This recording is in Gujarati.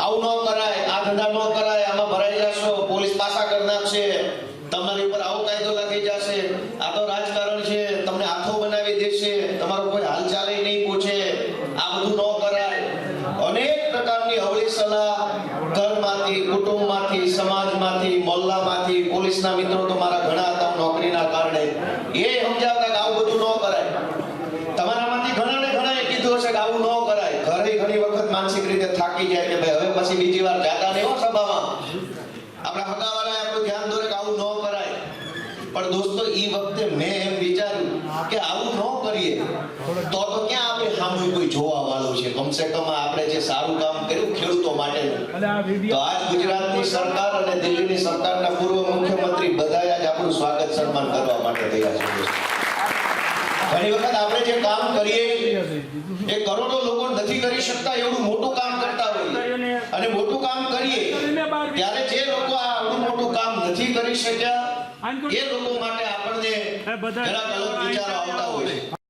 આવું ન કરાય, આ ધંધા ન કરાય, આમાં ભરાઈ જશો, પોલીસ પાસા કરી નાખશે, તમારી ઉપર આવો કાયદો લાગી જશે, આ તો રાજકારણ છે, તમને આખો બનાવી દેશે, તમારો કોઈ હાલચાલ નહીં પૂછે, આ બધું ન કરાય. અનેક પ્રકારની અવળી સલાહ ઘરમાંથી, કુટુંબમાંથી, સમાજમાંથી, મોહલ્લામાંથી, પોલીસના મિત્રો તો મારા ઘણા હતા નોકરીના કારણે, એ સમજાવતા કે આવું બધું ન કરાય. તમારામાંથી ઘણાને ઘણાએ કીધું હશે કે આવું ન કરાય. ઘરે ઘણી વખત માનસિક રીતે થાકી જાય કે ભાઈ હવે પછી બીજી વાર જાતા નહીં હો સભામાં, આપણા હગાવાળાએ આપણું ધ્યાન દોરે કે આવું ન કરાય. પણ દોસ્તો ઈ વખતે મેં એમ વિચાર્યું કે આવું ન કરીએ તો ક્યાં આપણે સામે કોઈ જોવા વાળું છે. કમસે કમ આપણે જે સારું કામ કર્યું ખેડૂતો માટે, તો આજ ગુજરાતની સરકાર અને દિલ્હીની સરકારના પૂર્વ મુખ્યમંત્રી બધાએ આજ આપણું સ્વાગત સન્માન કરવા માટે તૈયાર છે. ઘણી વખત આપણે જે કામ કરીએ એ કરોડો લોકો નથી કરી શકતા એવું મોટું કામ કરતા હોઈએ, અને મોટું કામ કરીએ ત્યારે જે લોકો આ આવડું મોટું કામ નથી કરી શક્યા એ લોકો માટે આપણને જરાક અલગ વિચારો આવતા હોય છે.